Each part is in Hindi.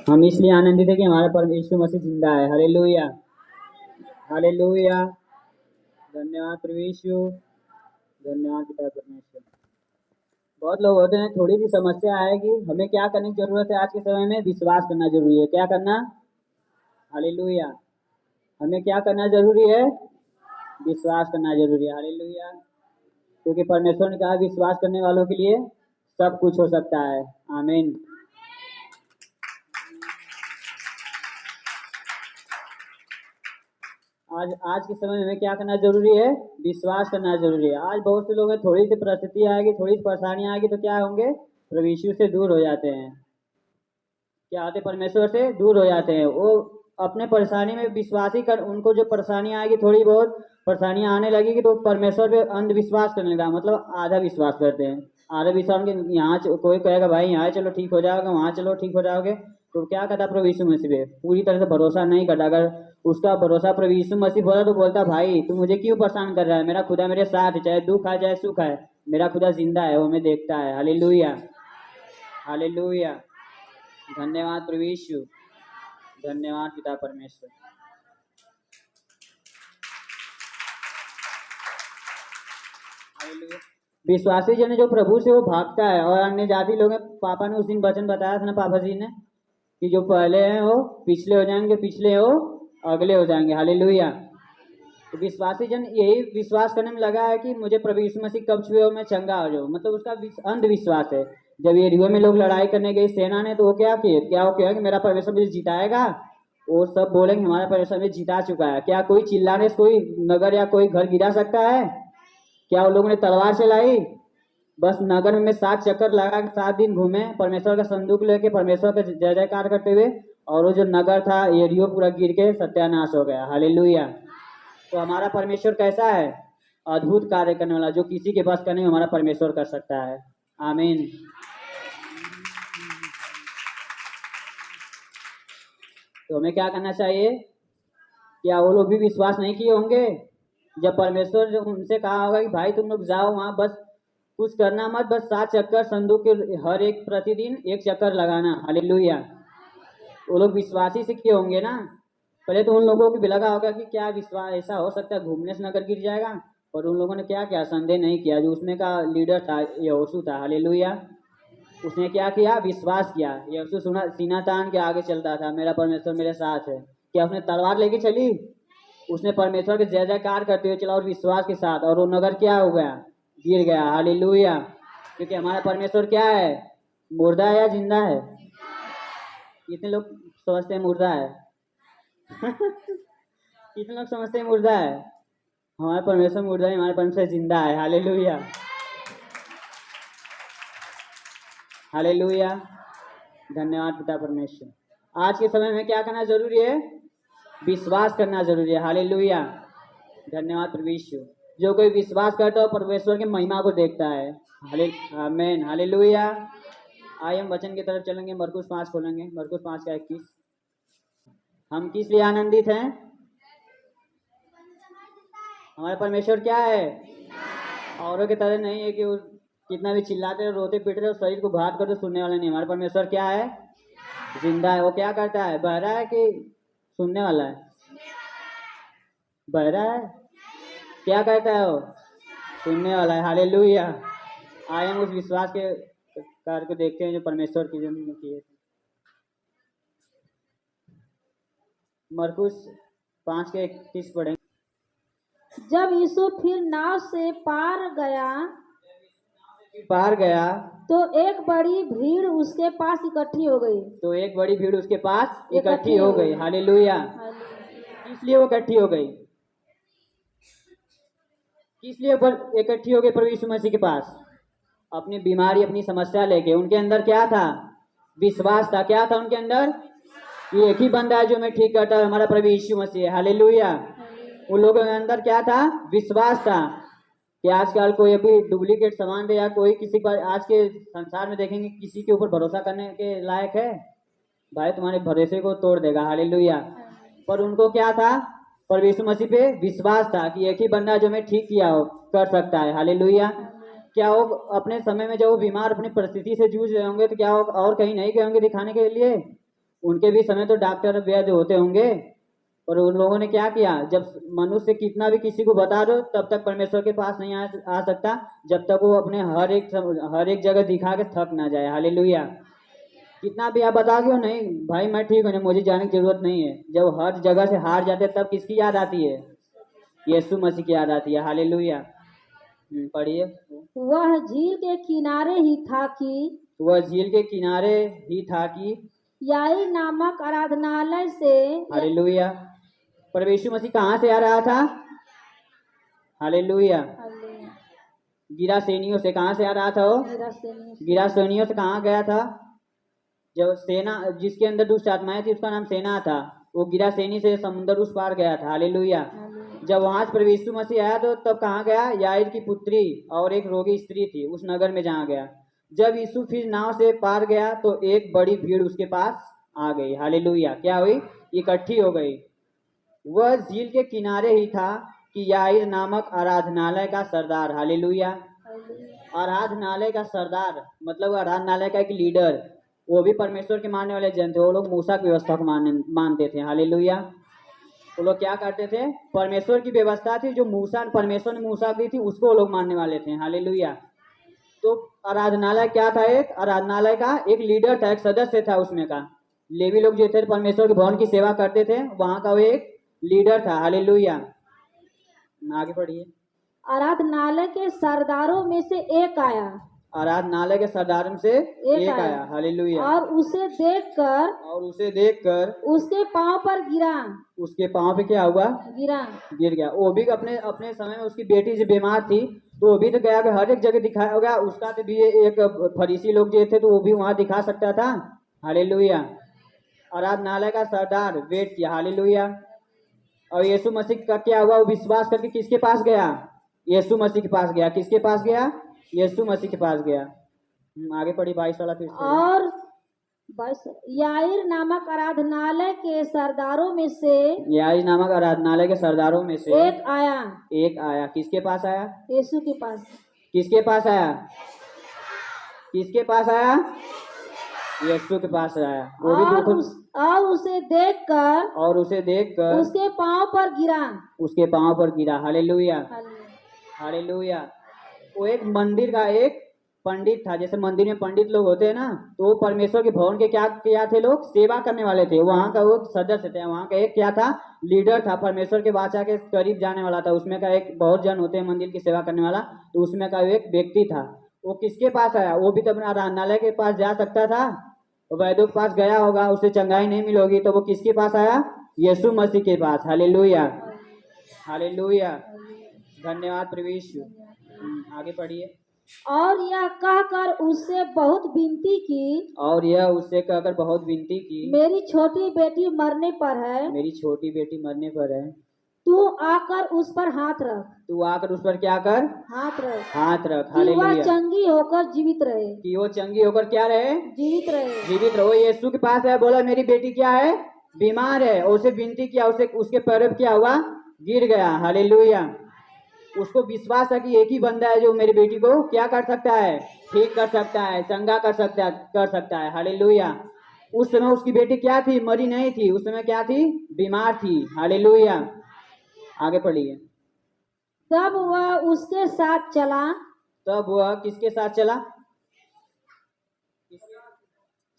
हम इसलिए आनंदित है कि हमारा परम यीशु मसीह जिंदा है। Hallelujah, hallelujah. धन्यवाद प्रभु यीशु, धन्यवाद पिता परमेश्वर। बहुत लोग होते हैं, थोड़ी सी समस्या आएगी, हमें क्या करने की जरूरत है? आज के समय में विश्वास करना जरूरी है। क्या करना? हालेलुया। हमें क्या करना जरूरी है? विश्वास करना जरूरी है। हालेलुया। क्योंकि परमेश्वर ने कहा विश्वास करने वालों के लिए सब कुछ हो सकता है। आमीन। आज के समय में हमें क्या करना जरूरी है? विश्वास करना जरूरी है। आज बहुत से लोग हैं, थोड़ी सी परिस्थिति आएगी, थोड़ी सी परेशानी आएगी तो क्या होंगे? प्रभु यीशु से दूर हो जाते हैं। क्या होते? परमेश्वर से दूर हो जाते हैं। वो अपने परेशानी में विश्वास ही कर, उनको जो परेशानी आएगी, थोड़ी बहुत परेशानियां आने लगेगी तो परमेश्वर पे अंधविश्वास करने लगा, मतलब आधा विश्वास करते हैं। आधा विश्वास के यहाँ कोई कहेगा भाई यहाँ चलो ठीक हो जाओगे, वहाँ चलो ठीक हो जाओगे, तो क्या करता प्रभु यीशु मसीह पे पूरी तरह से भरोसा नहीं करता। अगर उसका भरोसा प्रभु यीशु मसीह बोला तो बोलता भाई तू मुझे क्यों परेशान कर रहा है, मेरा खुदा मेरे साथ है, चाहे दुख आए चाहे सुख आए, मेरा खुदा जिंदा है, वो हमें देखता है। Hallelujah, hallelujah. धन्यवाद प्रभु यीशु, धन्यवाद पिता परमेश्वर। विश्वासी जन जो प्रभु से वो भागता है, और अन्य जाति लोग हैं, पापा ने उस दिन वचन बताया था ना, पापा जी ने, कि जो पहले हैं वो पिछले हो जाएंगे, पिछले हो अगले हो जाएंगे। हालेलुया। तो विश्वासी जन यही विश्वास करने में लगा है कि मुझे प्रभु यीशु मसीह कब छुए और मैं चंगा हो जाऊं, मतलब उसका अंधविश्वास है। जब यरीहो में लोग लड़ाई करने गए सेना ने, तो वो क्या किए? क्या वो कहा कि मेरा परमेश्वर मुझे जिताएगा? वो सब बोलेंगे हमारा परमेश्वर मुझे जिता चुका है। क्या कोई चिल्लाने से कोई नगर या कोई घर गिरा सकता है? क्या वो लोगों ने तलवार चलाई? बस नगर में 7 चक्कर लगा के 7 दिन घूमे परमेश्वर का संदूक लेके, परमेश्वर का जय जयकार करते हुए, और वो जो नगर था यरीहो पूरा गिर के सत्यानाश हो गया। हालेलुया। तो हमारा परमेश्वर कैसा है? अद्भुत कार्य करने वाला, जो किसी के पास का नहीं हमारा परमेश्वर कर सकता है। आमीन। तो हमें क्या करना चाहिए? क्या वो लोग भी विश्वास नहीं किए होंगे? जब परमेश्वर जो उनसे कहा होगा कि भाई तुम लोग जाओ वहां, बस कुछ करना मत, बस 7 चक्कर संदूक के हर एक प्रतिदिन 1 चक्कर लगाना। हालेलुया। वो लोग विश्वासी से किए होंगे ना। पहले तो उन लोगों को भी लगा होगा कि क्या विश्वास ऐसा हो सकता है, घूमने से नगर गिर जाएगा, और उन लोगों ने क्या किया? संदेह नहीं किया। जो उसमें का लीडर था यहोशू था। हालेलुया। उसने क्या किया? विश्वास किया। यहोशू सीना तान के आगे चलता था, मेरा परमेश्वर मेरे साथ है। क्या उसने तलवार लेके चली? उसने परमेश्वर के जय जयकार करते हुए चला और विश्वास के साथ, और वो नगर क्या हो गया? गिर गया। हालेलुया। क्योंकि हमारा परमेश्वर क्या है? मुर्दा है या जिंदा है? कितने लोग समझते हैं मुर्दा है? कितने लोग समझते हैं मुर्दा है? हमारा परमेश्वर मुर्दा है, हमारा परमेश्वर जिंदा है। Hallelujah, hallelujah. धन्यवाद पिता परमेश्वर। आज के समय में क्या करना जरूरी है? विश्वास करना जरूरी है। हालेलुया, धन्यवाद प्रभु यीशु। जो कोई विश्वास करता है परमेश्वर की महिमा को देखता है। आमीन, हालेलुया। आइए हम वचन की तरफ चलेंगे। मरकुस 5 खोलेंगे, मरकुस 5 का 21। हम किस लिए आनंदित हैं? हमारे परमेश्वर क्या है? औरों की तरह नहीं है कि वो कितना भी चिल्लाते रोते पीटते और शरीर को घात करते सुनने वाले नहीं। हमारे परमेश्वर क्या है? जिंदा है। वो क्या करता है? बहरा है कि सुनने वाला है? बहरा है। क्या करता है वो? सुनने वाला है। हालेलुया। आए हम उस विश्वास के कार्य को देखते हैं जो परमेश्वर की जिंदगी में किए। मरकुस 5 के 21 पढ़ेंगे। जब यीशु फिर नाव से पार गया तो एक बड़ी भीड़ उसके पास इकट्ठी हो गई। हालेलुया। इसलिए वो इकट्ठी हो गई। किस लिए इकट्ठी हो गई प्रभु यीशु मसीह के पास? अपनी बीमारी, अपनी समस्या लेके। उनके अंदर क्या था? विश्वास था। क्या था उनके अंदर? कि एक ही बंदा है जो मैं ठीक करता है, हमारा प्रभु यीशु मसीह है। हालेलुया। उन लोगों के अंदर क्या था? विश्वास था। कि आजकल कोई अभी डुप्लीकेट सामान दे या कोई किसी पर, आज के संसार में देखेंगे किसी के ऊपर भरोसा करने के लायक है? भाई तुम्हारे भरोसे को तोड़ देगा। हालेलुया। पर उनको क्या था? प्रभु यीशु मसीह पे विश्वास था कि एक ही बंदा जो मैं ठीक किया हो कर सकता है। हालेलुया। क्या वो अपने समय में जब वो बीमार अपनी परिस्थिति से जूझ रहे होंगे तो क्या वो और कहीं नहीं गए होंगे दिखाने के लिए? उनके भी समय तो डॉक्टर वैद्य होते होंगे। और उन लोगों ने क्या किया, जब मनुष्य कितना भी किसी को बता दो तब तक परमेश्वर के पास नहीं आ सकता, जब तक वो अपने हर एक जगह दिखा के थक ना जाए। हालेलुया। कितना भी आप बता दो, नहीं भाई मैं ठीक हूँ, मुझे जाने की जरूरत नहीं है। जब हर जगह से हार जाते तब किसकी याद आती है? यीशु मसीह की याद आती है। हालेलुया। पढ़िए। वह झील के किनारे ही था कि वह झील के किनारे ही था कि याई नामक आराधनालय से हालेलुया। प्रभु यीशु मसीह कहाँ से आ रहा था? हालेलुया। गिरासेनियों से। कहाँ से आ रहा था वो? गिरासेनियों से कहाँ गया था? जब सेना, जिसके अंदर दुष्ट आत्माएं थी उसका नाम सेना था, वो गिरासेनी से समुद्र उस पार गया था। हालेलुया। जब वहां से प्रभु यीशु मसीह आया तो तब कहाँ गया? याईर की पुत्री और एक रोगी स्त्री थी उस नगर में जहाँ गया। जब यीशु फिर नाव से पार गया तो एक बड़ी भीड़ उसके पास आ गई। हालेलुया। क्या हुई? इकट्ठी हो गई। वह झील के किनारे ही था कि याईर नामक आराधनालय का सरदार। हालेलुया। आराधनालय का सरदार मतलब आराधनालय का एक लीडर, वो भी परमेश्वर के मानने वाले जन थे। वो लोग मूसा की व्यवस्था को मानते थे। हालेलुया। वो लोग क्या करते थे? परमेश्वर की व्यवस्था थी जो परमेश्वर ने मूसा दी थी उसको वो लोग मानने वाले थे। हालेलुया। तो आराधनालय क्या था? एक आराधनालय का एक लीडर था, एक सदस्य था उसमें का। लेवी लोग जो थे परमेश्वर के भवन की सेवा करते थे, वहां का वो एक लीडर था। हालेलुया। आगे पढ़िए। आराधनालय के सरदारों में से एक आया। आराधनालय के सरदारों से एक आया। हालेलुया। और उसे देखकर उसके पांव पर गिरा। उसके पांव पे क्या हुआ? गिर गया। वो भी अपने अपने समय में उसकी बेटी जो बीमार थी तो वो भी तो गया कि हर एक जगह दिखाया होगा उसका। तो भी एक फरीसी लोग जो थे तो वो भी वहां दिखा सकता था। हालेलुया। आराधनालय का सरदार वेट किया। हालेलुया। और यीशु मसीह का क्या हुआ? वो विश्वास करके किसके पास गया? यीशु मसीह के पास गया। किसके पास गया? यीशु मसीह के पास गया। आगे पढ़ी 22 वाला फिर से। और बस याईर नामक आराधनालय के सरदारों में से याईर नामक आराधनालय के सरदारों में से एक आया। किसके पास आया? यीशु के पास। किसके पास आया? किसके पास आया? यीशु के पास आया। वो भी और उसे देखकर उसके पांव पर गिरा। हालेलुया। हालेलुया। वो एक मंदिर का एक पंडित था। जैसे मंदिर में पंडित लोग होते हैं ना, तो वो परमेश्वर के भवन के क्या थे? लोग सेवा करने वाले थे। वहां का वो सदस्य थे। वहां का एक क्या था? लीडर था। परमेश्वर के वाचा के करीब जाने वाला था। उसमें का एक बहुत जन होते हैं मंदिर की सेवा करने वाला, तो उसमें का एक व्यक्ति था। वो किसके पास आया? वो भी तो अपना आराधनालय के पास जा सकता था। वैद्यों के पास गया होगा, उसे चंगाई नहीं मिलोगी, तो वो किसके पास आया? यीशु मसीह के पास। हालेलुया। हालेलुया। धन्यवाद प्रभु यीशु। आगे पढ़िए। और यह कहकर उससे बहुत विनती की मेरी छोटी बेटी मरने पर है। तू आकर उस पर हाथ क्या कर? हाथ रख। हालेलुया। वह चंगी होकर जीवित रहे। कि वो चंगी होकर क्या रहे? जीवित रहो। यीशु के पास है, बोला मेरी बेटी क्या है? बीमार है। और उसे विनती किया, उसके पैरों पे क्या हुआ? गिर गया। हालेलुया। उसको विश्वास है कि एक ही बंदा है जो मेरी बेटी को क्या कर सकता है? ठीक कर सकता है, चंगा कर सकता है। हालेलुया। उस समय उसकी बेटी क्या थी? मरी नहीं थी। उस समय क्या थी? बीमार थी। हालेलुया। आगे पढ़िए। तब वह उसके साथ चला। तब वह किसके साथ चला?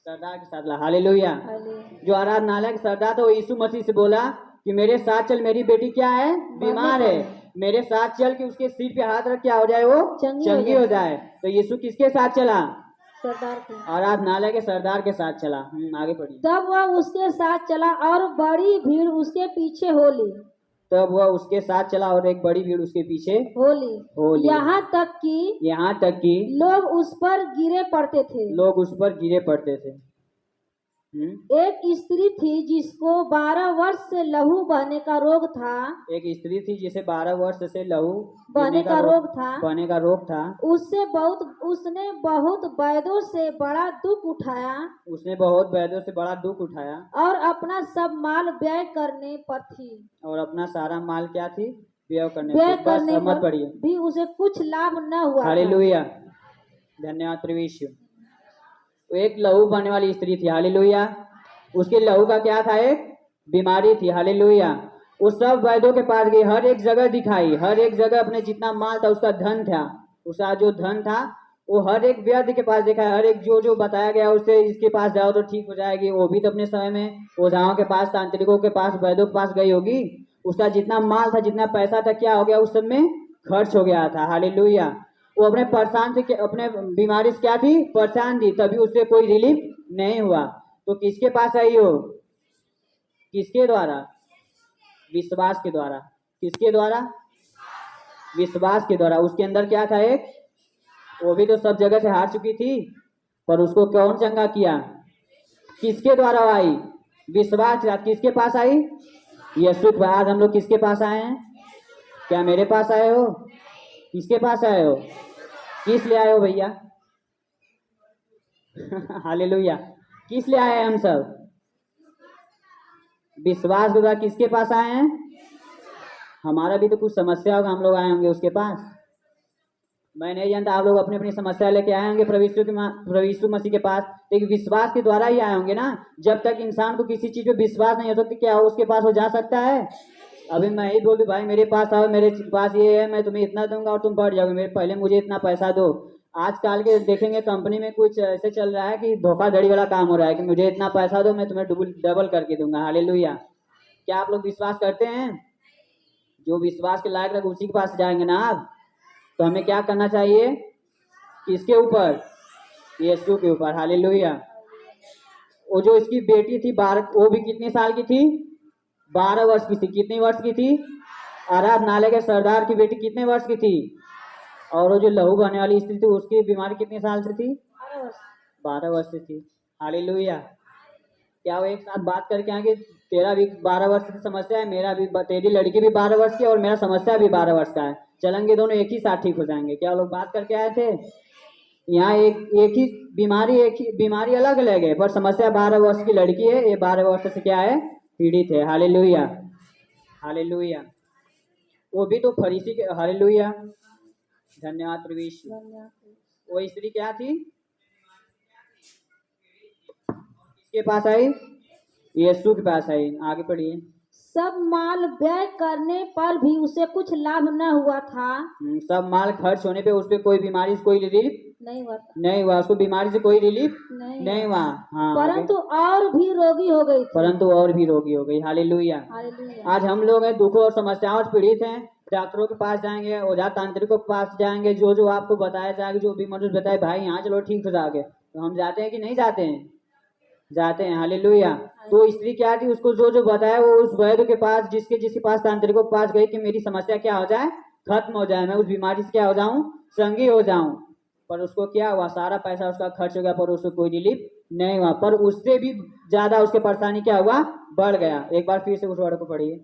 सरदार के साथ चला। हालेलुया। जो आराधनालय का सरदार था वो यीशु मसीह से बोला कि मेरे साथ चल, मेरी बेटी क्या है? बीमार है, मेरे साथ चल कि उसके सिर पे हाथ रख क्या हो जाए? वो चंगी हो जाए। तो यीशु किसके साथ चला? सरदार के। आराधनालय के सरदार के साथ चला। आगे पढ़िए। तब वह उसके साथ चला और बड़ी भीड़ उसके पीछे हो ली। तब वह उसके साथ चला और एक बड़ी भीड़ उसके पीछे हो ली। यहाँ तक कि लोग उस पर गिरे पड़ते थे। एक स्त्री थी जिसको 12 वर्ष से लहू बहने का रोग था। जिसे 12 वर्ष से लहू बहने का रोग था। उसने बहुत वैद्यों से बड़ा दुख उठाया। और अपना सब माल व्यय करने पर थी। और अपना सारा माल क्या थी? व्यय करने व्यय पर, बस करने अब मत पर पढ़िए। भी उसे कुछ लाभ न हुआ था। हालेलुया, धन्यवाद प्रभु यीशु। वो एक लहू बहने वाली स्त्री थी। हालेलुया, उसके लहू का क्या था? एक बीमारी थी। हालेलुया, वो सब वैद्यों के पास गई, हर एक जगह दिखाई, हर एक जगह अपने जितना माल था, उसका धन था, उसका जो धन था वो हर एक वैद्य के पास देखा, हर एक जो जो बताया गया उससे इसके पास जाओ तो ठीक हो जाएगी। वो भी तो अपने समय में ओझाओं के पास, तांत्रिकों के पास, वैद्यों के पास गई होगी। उसका जितना माल था, जितना पैसा था, क्या हो गया? उस सब में खर्च हो गया था। हालेलुया, वो अपने परेशान थे, अपने बीमारी से क्या थी? परेशान थी, तभी उससे कोई रिलीफ नहीं हुआ। तो किसके पास आई हो? किसके द्वारा? विश्वास के द्वारा। किसके द्वारा? विश्वास के द्वारा। उसके अंदर क्या था? एक, वो भी तो सब जगह से हार चुकी थी, पर उसको कौन चंगा किया? किसके द्वारा आई? विश्वास के साथ। किसके पास आई? यीशु के। आज हम लोग किसके पास आए हैं? क्या मेरे पास आए हो? किसके पास आए हो? किस लिए आए हो भैया? हालेलुया, किस लिए आए हैं हम सब? विश्वास के द्वारा किसके पास आए हैं? हमारा भी तो कुछ समस्या होगा, हम लोग आए होंगे उसके पास। मैं नहीं जानता, आप लोग अपनी अपनी समस्या लेके आए होंगे प्रभु यीशु मसीह के पास, लेकिन विश्वास के द्वारा ही आए होंगे ना। जब तक इंसान को किसी चीज पे विश्वास नहीं हो सकता, क्या उसके पास वो जा सकता है? अभी मैं ही बोल दूं भाई मेरे पास आओ, मेरे पास ये है, मैं तुम्हें इतना दूंगा और तुम बढ़ जाओगे, मेरे पहले मुझे इतना पैसा दो। आजकल के देखेंगे कंपनी में कुछ ऐसे चल रहा है कि धोखाधड़ी वाला काम हो रहा है कि मुझे इतना पैसा दो, मैं तुम्हें डबल करके दूंगा। हालेलुया, क्या आप लोग विश्वास करते हैं? जो विश्वास के लायक रहे उसी के पास जाएंगे ना आप। तो हमें क्या करना चाहिए? किसके ऊपर? यीशु के ऊपर। हालेलुया, वो जो इसकी बेटी थी 12, वो भी कितने साल की थी? 12 वर्ष की थी। कितने वर्ष की थी? अरब नाले के सरदार की बेटी कितने वर्ष की थी? और वो जो लहू बहने वाली स्त्री थी, उसकी बीमारी कितने साल से थी? 12 वर्ष से थी। हालेलुया, क्या वो एक साथ बात करके आगे? तेरा भी 12 वर्ष की समस्या है, मेरा भी, तेरी लड़की भी 12 वर्ष की है और मेरा समस्या भी 12 वर्ष का है, चलेंगे दोनों एक ही साथ ठीक हो जाएंगे। क्या लोग बात करके आए थे? यहाँ एक एक ही बीमारी अलग अलग है, पर समस्या 12 वर्ष की लड़की है, ये 12 वर्ष से क्या है? पीड़ित है। हालेलुया, हालेलुया, वो भी तो फरीसी के। हालेलुया, धन्यवाद प्रभु यीशु। वो स्त्री क्या थी? किसके पास आई? यीशु के पास आई। आगे पढ़िए। सब माल व्यय करने पर भी उसे कुछ लाभ न हुआ था। सब माल खर्च होने पे उसपे कोई बीमारी से कोई रिलीफ नहीं हुआ। नहीं हुआ, उसको बीमारी से कोई रिलीफ नहीं हुआ। हाँ, परंतु और भी रोगी हो गई थी। परंतु और भी रोगी हो गई। हालेलुया, आज हम लोग हैं दुखों और समस्याओं से पीड़ित हैं, डॉक्टरों के पास जाएंगे, ओझा तांत्रिकों के पास जाएंगे, जो जो आपको बताया जाएगा, जो भी मनुष्य बताए भाई यहाँ चलो ठीक हो जाओगे, तो हम जाते हैं कि नहीं जाते हैं? जाते हैं। हालेलुया, तो स्त्री क्या थी? उसको जो जो बताया वो उस वैद्य के पास, जिसके पास, तांत्रिकों के पास गई कि मेरी समस्या क्या हो जाए? खत्म हो जाए, मैं उस बीमारी से क्या हो जाऊं? संगी हो जाऊं। पर उसको क्या हुआ? सारा पैसा उसका खर्च हो गया, पर उसको कोई रिलीफ नहीं हुआ, पर उससे भी ज्यादा उसके परेशानी क्या हुआ? बढ़ गया। एक बार फिर से उस वर्ड को पढ़िए।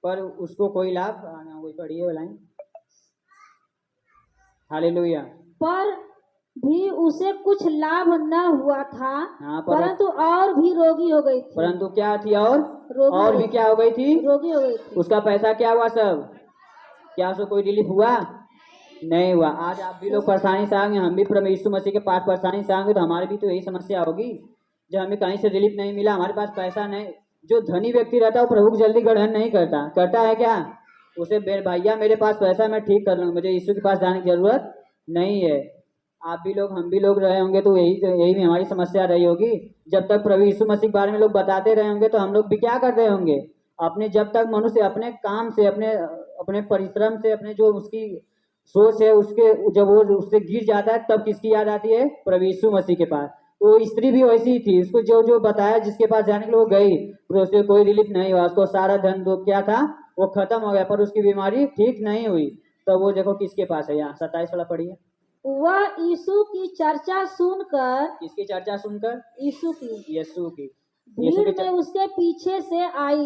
पर उसको कोई लाभ, वही पढ़िए लाइन। हालेलुया, पर भी उसे कुछ लाभ न हुआ था। हाँ, परंतु और भी रोगी हो गई थी। परंतु क्या थी? और भी क्या हो गई थी? रोगी हो गई थी। उसका पैसा क्या हुआ? सब क्या उसको कोई रिलीफ हुआ? नहीं हुआ। आज आप भी लोग परेशानी से आएंगे, हम भी प्रभु यीशु मसीह के पास परेशानी से आएंगे, तो हमारी भी तो यही समस्या होगी। जब हमें कहीं से रिलीफ नहीं मिला, हमारे पास पैसा नहीं। जो धनी व्यक्ति रहता है वो प्रभु को जल्दी ग्रहण नहीं करता है क्या? उसे भैया मेरे पास पैसा, मैं ठीक कर लूंगा, मुझे यीशु के पास जाने की जरूरत नहीं है। आप भी लोग, हम भी लोग रहे होंगे, तो यही भी हमारी समस्या रही होगी। जब तक प्रभु यीशु मसीह के बारे में लोग बताते रहे होंगे, तो हम लोग भी क्या कर रहे होंगे? अपने, जब तक मनुष्य अपने काम से, अपने परिश्रम से, अपने जो उसकी सोच है, उसके जब वो उससे गिर जाता है, तब किसकी याद आती है? प्रभु यीशु मसीह के पास। तो स्त्री भी वैसी ही थी, उसको जो जो बताया, जिसके पास जाने के लिए वो गई, पर उससे कोई रिलीफ नहीं हुआ, उसको सारा धन जो क्या था वो खत्म हो गया, पर उसकी बीमारी ठीक नहीं हुई। तो वो देखो किसके पास है। यहाँ 27 वाला पढ़िए। वह यीशु की चर्चा सुनकर। किसकी चर्चा सुनकर? यीशु की। यीशु की। भीड़ में उसके पीछे से आई।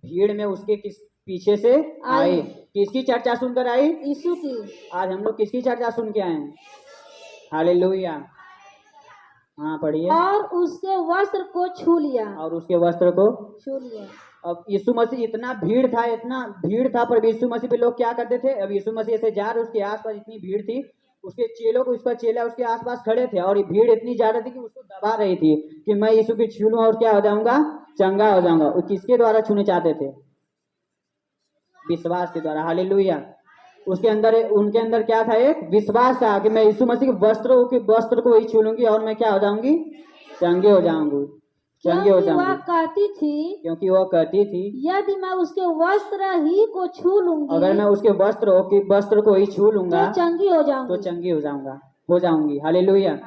भीड़ में उसके पीछे से आई। किसकी चर्चा सुनकर आई? यीशु की। आज हम लोग किसकी चर्चा सुन के आए हैं? हालेलुया, हाँ पढ़िए। और उसके वस्त्र को छू लिया। और उसके वस्त्र को छू लिया। अब यीशु मसीह इतना भीड़ था पर यीशु मसीह पे लोग क्या करते थे। अब यीशु मसीह ऐसे जा रहे, उसके आसपास इतनी भीड़ थी, उसके चेलों को, उसका चेला उसके आसपास खड़े थे और ये भीड़ इतनी ज्यादा थी कि उसको दबा रही थी कि मैं यीशु की छू लूं और क्या हो जाऊंगा, चंगा हो जाऊंगा। वो किसके द्वारा छूने चाहते थे? विश्वास के द्वारा। हालेलुया। उसके अंदर, उनके अंदर क्या था? एक विश्वास था कि मैं यीशु मसीह के वस्त्र को ही छू लूंगी और मैं क्या हो जाऊंगी, चंगे हो जाऊंगी, चंगे हो क्योंकि वह जाऊंगी। कहती थी, क्योंकि वह कहती थी यदि मैं उसके वस्त्र ही को छू लूंगी, अगर मैं उसके वस्त्र को ही छू लूंगा तो चंगी हो जाऊंगी। तो चंगी हो जाऊंगी। हालेलुया।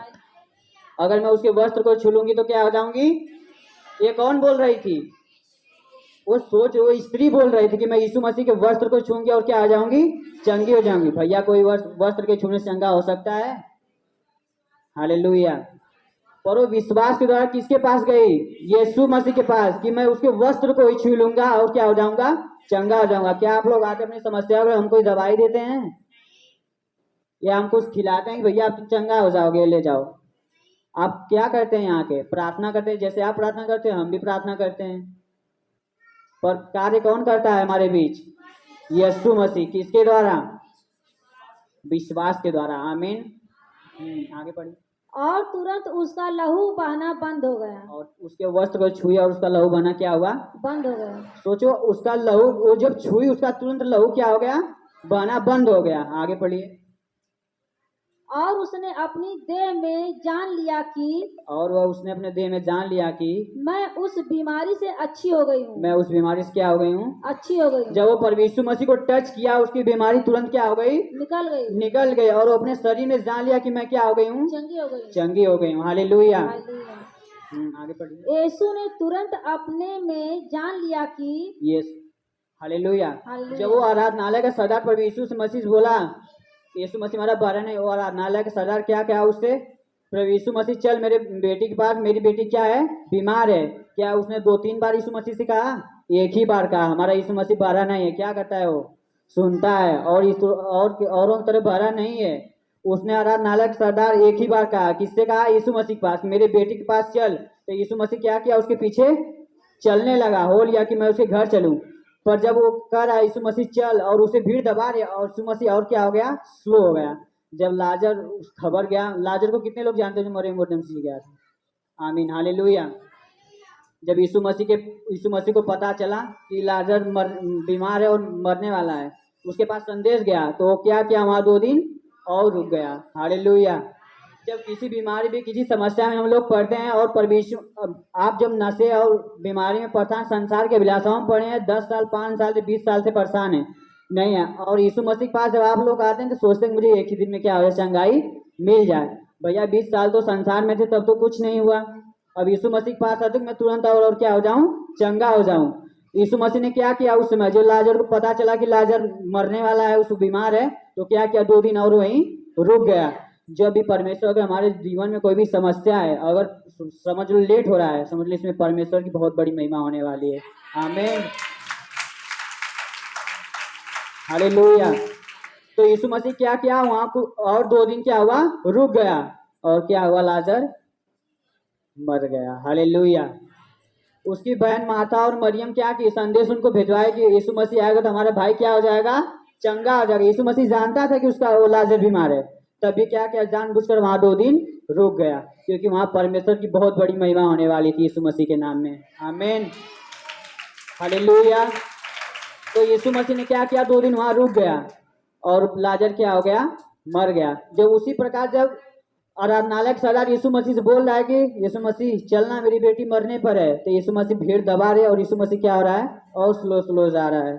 अगर मैं उसके वस्त्र को छू लूंगी तो क्या हो जाऊंगी? ये कौन बोल रही थी? वो स्त्री बोल रही थी कि मैं यीशु मसीह के वस्त्र को छूंगी और क्या हो जाऊंगी, चंगी हो जाऊंगी। भैया कोई वस्त्र के छूने से चंगा हो सकता है? हालेलुया। पर वो विश्वास के द्वारा किसके पास गई? यीशु मसीह के पास, कि मैं उसके वस्त्र को ही छू लूंगा और क्या हो जाऊंगा, चंगा हो जाऊंगा। क्या आप लोग आके अपनी समस्या को हमको दवाई देते हैं या हमको खिलाते हैं कि भैया आप चंगा हो जाओगे, ले जाओ? आप क्या करते हैं? यहाँ के प्रार्थना करते हैं, जैसे आप प्रार्थना करते हैं हम भी प्रार्थना करते हैं, पर कार्य कौन करता है हमारे बीच? यीशु मसीह। किसके द्वारा? विश्वास के द्वारा। आमीन। आगे पढ़िए। और तुरंत उसका लहू बहना बंद हो गया। और उसके वस्त्र को छुई और उसका लहू बहना क्या हुआ? बंद हो गया। सोचो, उसका लहू, वो जब छुई उसका तुरंत लहू क्या हो गया? बहना बंद हो गया। आगे पढ़िए। और उसने अपनी देह में जान लिया कि, और वह उसने अपने देह में जान लिया कि मैं उस बीमारी से अच्छी हो गई हूँ। मैं उस बीमारी से क्या हो गई हूँ? अच्छी हो गई हूँ। जब वो प्रभु यीशु मसीह को टच किया उसकी बीमारी तुरंत क्या हो गई? निकल गई। और वो अपने शरीर में जान लिया कि मैं क्या हो गई हूँ? चंगी हो गई। चंगी हो गई हूँ। हालेलुया। आगे पढ़िए। यीशु ने तुरंत अपने में जान लिया कि, यस, हालेलुया। जब वो आराधनालय का सरदार प्रभु यीशु मसीह बोला, यीशु मसीह हमारा बहन है, वो आराधनालय का सरदार क्या क्या उससे, प्रभु यीशु मसीह चल मेरे बेटी के पास, मेरी बेटी क्या है? बीमार है। क्या उसने 2-3 बार यीशु मसीह से कहा? एक ही बार कहा। हमारा यीशु मसीह बहरा नहीं है। क्या करता है वो? सुनता है। और औरों की तरह बहरा नहीं है। उसने आराधनालय का सरदार एक ही बार कहा। किससे कहा? यीशु मसीह के पास, मेरे बेटी के पास चल। तो यीशु मसीह क्या किया? उसके पीछे चलने लगा, हो लिया कि मैं उसके घर चलूं। पर जब वो कर रहा यीशु मसीह चल और उसे भीड़ दबा रहे और यीशु मसीह और क्या हो गया? स्लो हो गया। जब लाजर खबर गया, लाजर को कितने लोग जानते हैं जो मरे मोटम से गया था? आमीन। हालेलुया। जब यीशु मसीह को पता चला कि लाजर बीमार है और मरने वाला है, उसके पास संदेश गया, तो वो क्या किया? वहां 2 दिन और रुक गया। हालेलुया। जब किसी बीमारी में, किसी समस्या में हम लोग पढ़ते हैं और परमेश्वर, आप जब नशे और बीमारी में परेशान, संसार के अभिलाषाओं में पड़े हैं, 10 साल 5 साल से 20 साल से परेशान है नहीं है, और यीशु मसीह के पास जब आप लोग आते हैं तो सोचते हैं मुझे एक ही दिन में क्या हो जाए, चंगाई मिल जाए। भैया 20 साल तो संसार में थे तब तो कुछ नहीं हुआ। अब यीशु मसीह के पास आते मैं तुरंत और क्या हो जाऊं? चंगा हो जाऊं। यीशु मसीह ने क्या किया उस समय? जो लाजर को पता चला कि लाजर मरने वाला है, उस बीमार है, तो क्या किया? 2 दिन और वहीं रुक गया। जब भी परमेश्वर, अगर हमारे जीवन में कोई भी समस्या है, अगर समझ लो लेट हो रहा है, समझ लो इसमें परमेश्वर की बहुत बड़ी महिमा होने वाली है। आमीन। हालेलुया। तो यीशु मसीह क्या किया? वहां को और 2 दिन क्या हुआ? रुक गया। और क्या हुआ? लाजर मर गया। हालेलुया। उसकी बहन माता और मरियम क्या की? संदेश उनको भिजवाया कि यीशु मसीह आएगा तो हमारा भाई क्या हो जाएगा? चंगा हो जाएगा। यीशु मसीह जानता था कि उसका वो लाजर बीमार है, तभी क्या किया? जानबूझकर वहां 2 दिन रुक गया, क्योंकि वहां परमेश्वर की बहुत बड़ी महिमा होने वाली थी यीशु मसीह के नाम में। आमीन। हालेलुया। तो यीशु मसीह ने क्या किया? 2 दिन वहां रुक गया और लाजर क्या हो गया? मर गया। जब उसी प्रकार जब आराधनालय सरदार यीशु मसीह से बोल रहा है कि यीशु मसीह चलना, मेरी बेटी मरने पर है, तो यीशु मसीह भीड़ दबा रहे और यीशु मसीह क्या हो रहा है? और स्लो जा रहा है।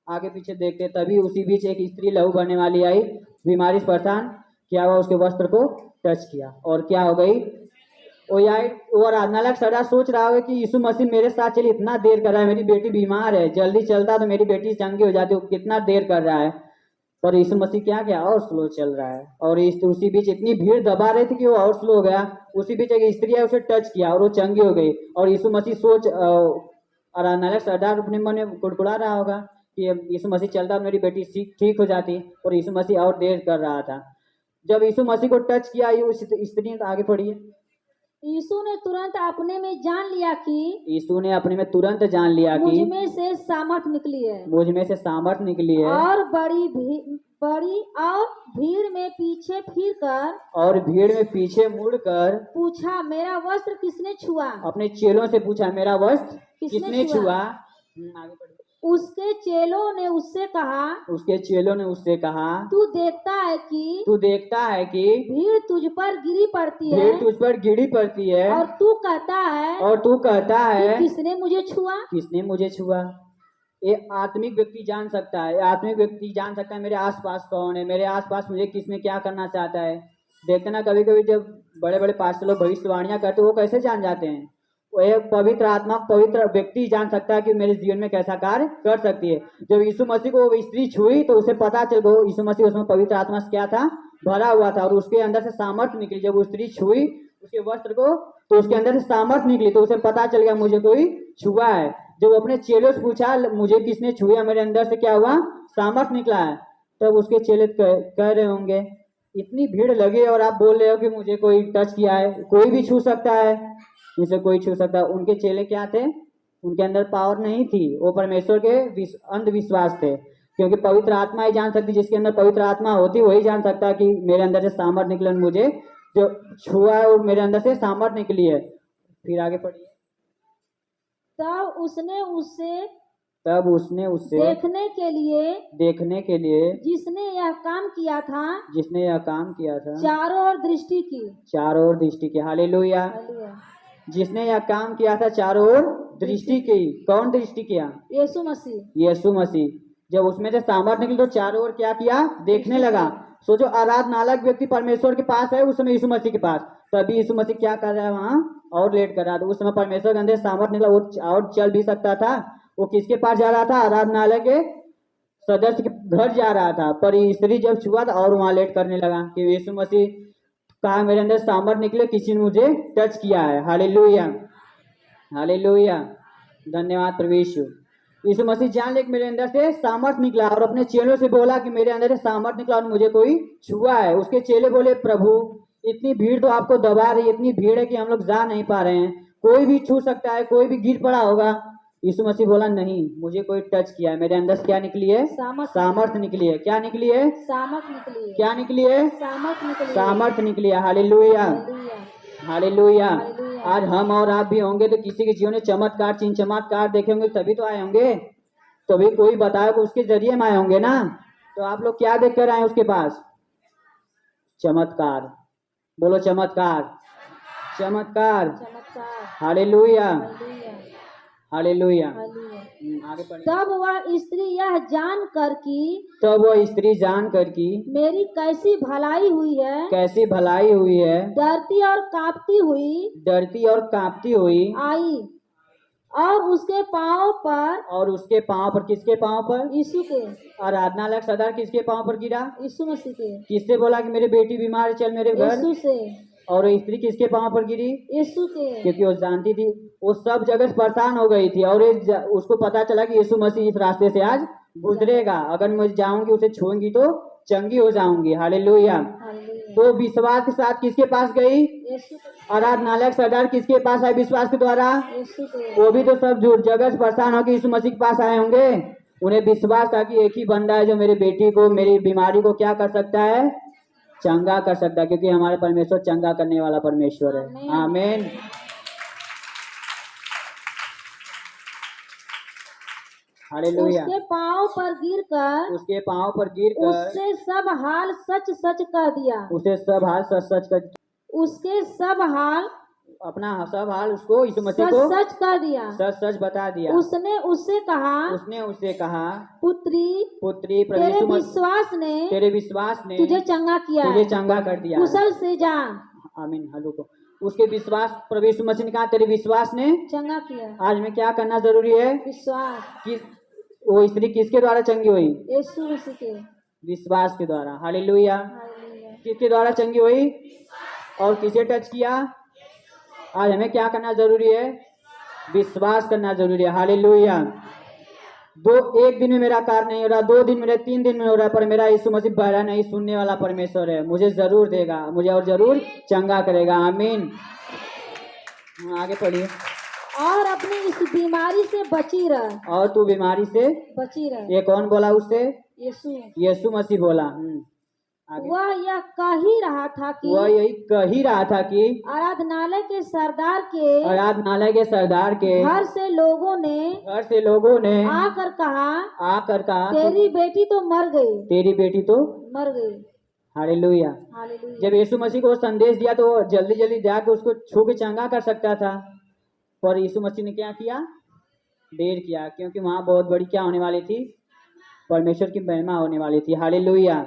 आगे पीछे देखते, तभी उसी बीच एक स्त्री लहू बहने वाली आई, बीमारी से परेशान। क्या हुआ? उसके वस्त्र को टच किया और क्या हो गई? वो आराधनालय सरदार सोच रहा होगा कि यीशु मसीह मेरे साथ चलिए, इतना देर कर रहा है, मेरी बेटी बीमार है, जल्दी चलता तो मेरी बेटी चंगी हो जाती, कितना देर कर रहा है। पर यीशु मसीह क्या किया? और स्लो चल रहा है। और उसी बीच इतनी भीड़ दबा रही थी कि वो और स्लो हो गया। उसी बीच एक स्त्री है, उसे टच किया और वो चंगी हो गई। और यीशु मसीह आराधनालय सरदार अपने मन में कुड़कुड़ा रहा होगा कि यीशु मसीह चलता मेरी बेटी ठीक हो जाती, और यीशु मसीह और देर कर रहा था। जब यीशु मसीह को टच किया, ये उस स्त्री ने, आगे पढ़िए। यीशु ने तुरंत अपने में जान लिया कि यीशु ने अपने में तुरंत जान लिया मुझ कि में से सामर्थ निकली है, मुझ में से सामर्थ निकली है, और बड़ी और भीड़ में पीछे फिरकर और भीड़ में पीछे मुड़कर पूछा, मेरा वस्त्र किसने छुआ? अपने चेलों से पूछा, मेरा वस्त्र किसने किसने छुआ? छुआ? आगे बढ़ो। उसके चेलों ने उससे कहा, उसके चेलों ने उससे कहा, तू देखता है कि तू देखता है कि भीड़ तुझ पर गिरी पड़ती है, भीड़ तुझ पर गिरी पड़ती है, और तू कहता है और तू कहता कि है किसने मुझे छुआ? किसने मुझे छुआ? ये आत्मिक व्यक्ति जान सकता है, आत्मिक व्यक्ति जान सकता है मेरे आसपास कौन है, मेरे आसपास मुझे किसने क्या करना चाहता है। देखते ना कभी कभी जब बड़े बड़े पास्टर लोग भविष्यवाणियां करते वो कैसे जान जाते हैं? वो एक पवित्र आत्मा, पवित्र व्यक्ति जान सकता है कि मेरे जीवन में कैसा कार्य कर सकती है। जब यीशु मसीह को वो स्त्री छुई तो उसे पता चल गया यीशु मसीह उसमें पवित्र आत्मा से क्या था, भरा हुआ था, और उसके अंदर से सामर्थ्य निकली। जब वो स्त्री छुई उसके वस्त्र को तो उसके अंदर से सामर्थ्य निकली, तो उसे पता चल गया मुझे कोई छुआ है। जब अपने चेलों से पूछा मुझे किसने छुआ, मेरे अंदर से क्या हुआ, सामर्थ्य निकला है, तब उसके चेले कह रहे होंगे, इतनी भीड़ लगी और आप बोल रहे हो कि मुझे कोई टच किया है, कोई भी छू सकता है, इसे कोई छू सकता है। उनके चेले क्या थे? उनके अंदर पावर नहीं थी, वो परमेश्वर के अंधविश्वास थे, क्योंकि पवित्र आत्मा ही जान सकती, जिसके अंदर पवित्र आत्मा होती वही जान सकता है कि मेरे अंदर से सामर्थ्य निकले, मुझे जो छुआ है और मेरे अंदर से सामर्थ्य निकली है। फिर आगे पढ़िए। तब उसने उससे देखने के लिए जिसने यह काम किया था चारों ओर दृष्टि की। हालेलुया। जिसने यह काम किया था चारों ओर दृष्टि की। कौन दृष्टि किया? यीशु मसीह। जब उसमें से सामर्थ्य निकली तो चारों ओर क्या किया? देखने लगा। सोचो, आराधनालय व्यक्ति परमेश्वर के पास है उस समय यीशु मसीह के पास, तभी यीशु मसीह क्या कर रहा है वहाँ? और लेट कर रहा था। उस समय परमेश्वर के अंदर सामर्थ्य निकला, वो और चल भी सकता था। वो किसके पास जा रहा था? आराधनालय के सदस्य के घर जा रहा था, पर स्त्री जब छुआ था और वहाँ लेट करने लगा कि यीशु मसीह कहा मेरे अंदर सामर्थ्य निकले, किसी ने मुझे टच किया है। हालेलुया, हालेलुया, धन्यवाद प्रभु यीशु। यीशु मसीह जान ले कि मेरे अंदर से सामर्थ्य निकला, और अपने चेलों से बोला कि मेरे अंदर से सामर्थ्य निकला और मुझे कोई छुआ है। उसके चेले बोले, प्रभु इतनी भीड़ तो आपको दबा रही है, इतनी भीड़ है कि हम लोग जा नहीं पा रहे हैं, कोई भी छू सकता है, कोई भी गिर पड़ा होगा। यीशु मसीह बोला, नहीं, मुझे कोई टच किया है, मेरे अंदर से क्या निकली है? सामर्थ्य निकली है। क्या निकली है? क्या निकली है? सामर्थ्य निकली है। Hallelujah, hallelujah. आज हम और आप भी होंगे तो किसी के जीवन में चमत्कार, चिन्ह चमत्कार देखे होंगे, तभी तो आए होंगे, तभी कोई बताया कि उसके जरिए हम आए होंगे ना। तो आप लोग क्या देख कर आए उसके पास? चमत्कार। बोलो चमत्कार, चमत्कार। Hallelujah, hallelujah. आगे पढ़िए। तब वह स्त्री जान कर कि मेरी कैसी भलाई हुई है, डरती और कांपती हुई आई, और उसके पांव पर किसके पांव पर? यीशु के। आराधनालय सदर किसके पांव पर गिरा? यीशु मसीह के। किससे बोला कि मेरी बेटी बीमार है, चल मेरे घर? यीशु से। और स्त्री किसके पांव पर गिरी? यीशु के। क्योंकि वो जानती थी, वो सब जगह से परेशान हो गई थी, और उसको पता चला कि यीशु मसीह इस रास्ते से आज गुजरेगा, अगर मैं जाऊंगी उसे छूंगी तो चंगी हो जाऊंगी। हालेलुया। तो विश्वास के साथ किसके पास गई? आराधनालय सरदार किसके पास आए? विश्वास के द्वारा। वो भी तो सब जगह से परेशान होकर यीशु मसीह के पास आए होंगे। उन्हें विश्वास था कि एक ही बंदा है जो मेरी बेटी को, मेरी बीमारी को क्या कर सकता है? चंगा कर सकता है, क्योंकि हमारे परमेश्वर चंगा करने वाला परमेश्वर है। आमीन। हालेलुया। उसके पांव पर गिरकर उससे सब हाल सच सच कह दिया। उसके सब हाल उसको, यीशु मसीह को सच कर दिया, सच बता दिया। उसने उससे कहा, पुत्री तेरे विश्वास ने तुझे चंगा किया, तुझे चंगा कर दिया, कुशल से जा। आमीन। हलो को उसके विश्वास, प्रभु यीशु मसीह ने कहा तेरे विश्वास ने चंगा किया। आज में क्या करना जरूरी है? विश्वास। वो स्त्री किसके द्वारा चंगी हुई? यीशु मसीह के विश्वास के द्वारा। हालेलुया। किसके द्वारा चंगी हुई? और किसे टच किया? आज हमें क्या करना जरूरी है? विश्वास करना जरूरी है। हालेलुया। एक दिन में मेरा कार्य नहीं हो रहा, 2 दिन में, 3 दिन में हो रहा, पर मेरा यीशु मसीह बहरा नहीं, सुनने वाला परमेश्वर है, मुझे जरूर देगा, मुझे और जरूर चंगा करेगा। आमीन। आगे पढ़िए। और अपनी इस बीमारी से बची रह। और तू बीमारी से बची रह। ये कौन बोला उससे? यीशु। यीशु मसीह बोला। आगे। वह यह कह ही रहा था कि वह यही कह ही रहा था कि आराधनालय के सरदार के घर से लोगों ने आकर कहा तेरी बेटी तो मर गई। हालेलुया। जब यीशु मसीह को संदेश दिया तो वो जल्दी जल्दी जाकर उसको छू के चंगा कर सकता था, पर यीशु मसीह ने क्या किया? देर किया, क्योंकि वहां बहुत बड़ी क्या होने वाली थी? परमेश्वर की महिमा होने वाली थी। हालेलुया।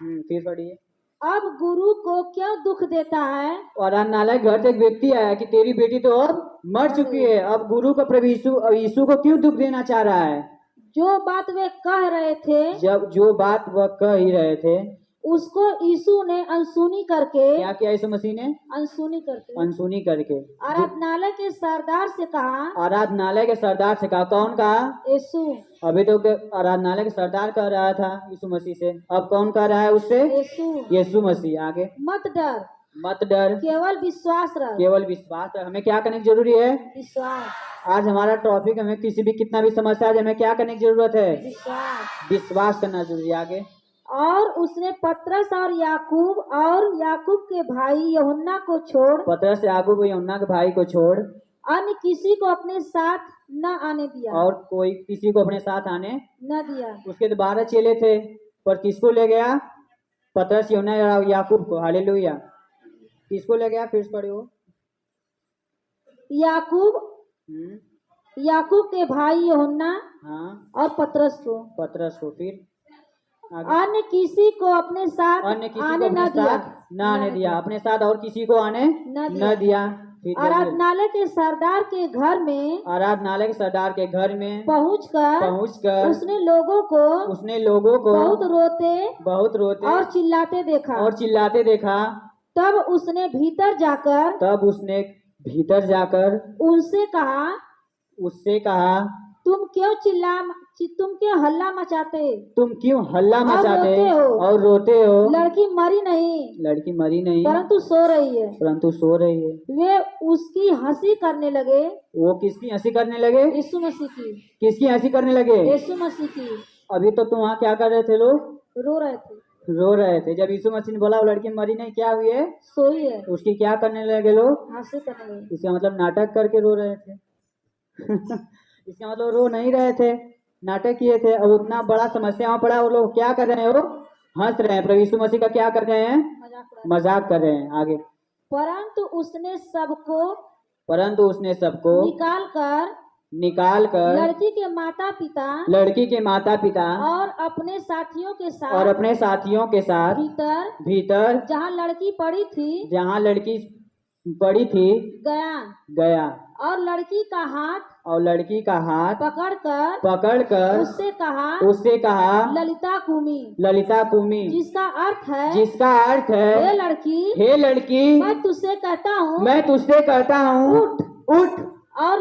फिर पढ़िए। अब गुरु को क्यों दुख देता है? और आराधनालय घर से एक व्यक्ति आया कि तेरी बेटी तो अब मर चुकी है। अब गुरु को प्रभु यीशु को क्यों दुख देना चाह रहा है? जो बात वे कह रहे थे, जो बात वह कह ही रहे थे, उसको यीशु ने अनसुनी करके क्या किया? यीशु मसीह ने अनसुनी करके आराधनालय के सरदार से कहा। कौन कहा? यीशु। अभी तो आराधनालय के सरदार कह रहा था यीशु मसीह से, अब कौन कह रहा है उससे? यीशु मसीह। आगे। मत डर, केवल विश्वास रख। हमें क्या करने की जरूरी है? विश्वास। आज हमारा टॉपिक, हमें किसी भी कितना भी समस्या है, हमें क्या करने की जरूरत है? विश्वास करना जरूरी है। आगे। और उसने पतरस और याकूब के भाई यूहन्ना को छोड़ अन्य किसी को अपने साथ न आने दिया। और कोई किसी को अपने साथ आने न दिया। उसके 12 चेले थे, पर किसको ले गया? पतरस, यूहन्ना और याकूब को। हालेलुया। किसको ले गया? फिर पढ़ो। याकूब के भाई यूहन्ना और पतरस को। फिर अन्य किसी को अपने साथ आने न दिया। अपने साथ और किसी को आने न दिया। आराधनालय के सरदार के घर में पहुंचकर उसने लोगों को बहुत रोते और चिल्लाते देखा। तब उसने भीतर जाकर उनसे कहा तुम क्यों हल्ला मचाते और रोते हो? लड़की मरी नहीं परंतु सो रही है। वे उसकी हंसी करने लगे। वो किसकी हंसी करने लगे? यीशु मसीह की। किसकी हंसी करने लगे? यीशु मसीह की। अभी तो वहाँ क्या कर रहे थे लोग? रो रहे थे। जब यीशु मसीह ने बोला वो लड़की मरी नहीं, क्या हुई है? सोई है। उसकी क्या करने लगे लोग? हंसी करने लगे। इसका मतलब नाटक करके रो रहे थे। इसका मतलब रो नहीं रहे थे, नाटक किए थे। अब उतना बड़ा समस्या पड़ा, वो लोग क्या कर रहे हैं? वो हंस रहे हैं। प्रभु यीशु मसीह का क्या कर रहे हैं? मजाक कर रहे हैं। आगे। परंतु उसने सबको निकाल कर लड़की के माता पिता और अपने साथियों के साथ भीतर जहाँ लड़की पड़ी थी गया और लड़की का हाथ पकड़कर उससे कहा ललिता कुमी, जिसका अर्थ है हे लड़की मैं तुझसे कहता हूँ उठ। और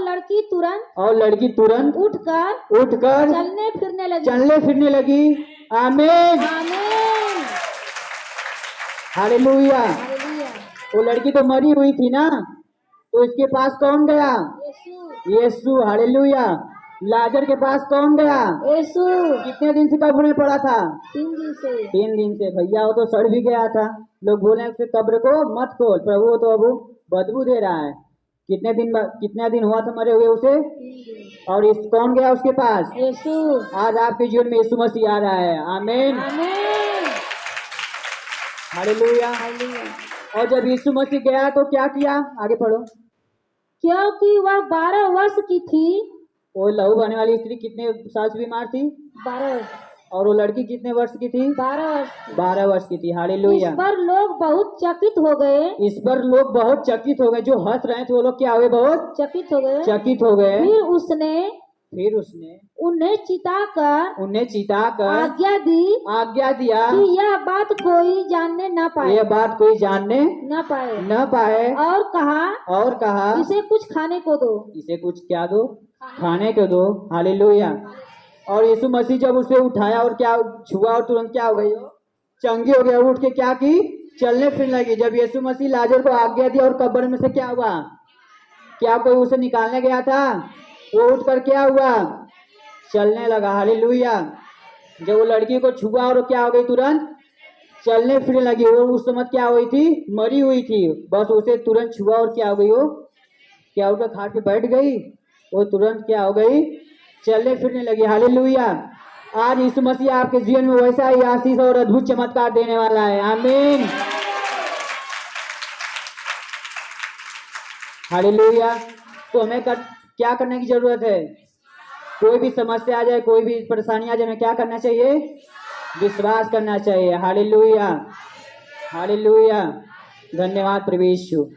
लड़की तुरंत उठकर चलने फिरने लगी। आमीन। हालेलुया। वो लड़की तो मरी हुई थी ना, तो इसके पास कौन गया? यीशु। हालेलुया। लाजर के पास कौन गया? यीशु। कितने दिन से कब्र में पड़ा था? 3 दिन से। भैया वो तो सड़ भी गया था। लोग बोले उसके कब्र को मत खोल, प्रभु तो अब बदबू दे रहा है। कितना दिन हुआ था मरे हुए उसे? और इस कौन गया उसके पास? यीशु। आज आपके जीवन में यीशु मसीह आ रहा है। आमीन। हालेलुया। और जब यीशु मसीह गया तो क्या किया? आगे पढ़ो। क्योंकि वह 12 वर्ष की थी। वो लहू बहने वाली स्त्री कितने साल से बीमार थी? 12 वर्ष। और वो लड़की कितने वर्ष की थी? 12 वर्ष की थी। हालेलुया। इस पर लोग बहुत चकित हो गए। जो हंस रहे थे वो लोग क्या हुए? बहुत चकित हो गए। फिर उसने उन्हें चिताकर आज्ञा दिया कि यह बात कोई जानने न पाए। और कहा इसे कुछ खाने को दो। इसे कुछ क्या दो? खाने को दो। हालेलुया। और यीशु मसीह जब उसे उठाया और क्या छुआ और तुरंत क्या हो गई? चंगी हो गया। उठ के क्या की? चलने फिरने लगी। जब यीशु मसीह लाजर को आज्ञा दी और कब्र में से क्या हुआ? क्या कोई उसे निकालने गया था? वो उठकर क्या हुआ? चलने लगा। हालेलुया। जब वो लड़की को छुआ और क्या हो गई? तुरंत चलने फिरने लगी। वो उस समय क्या हुई थी? मरी हुई थी। बस उसे तुरंत छुआ और क्या हो गई? वो क्या उठकर खाट पे बैठ गई। वो तुरंत क्या हो गई? चलने फिरने लगी। हालेलुया। आज यीशु मसीह आपके जीवन में वैसा ही आशीष और अद्भुत चमत्कार देने वाला है। आमीन। हालेलुया। तो हमें क्या करने की जरूरत है? कोई भी समस्या आ जाए, कोई भी परेशानी आ जाए, हमें क्या करना चाहिए? विश्वास करना चाहिए। हालेलुया। हालेलुया। धन्यवाद प्रभु यीशु।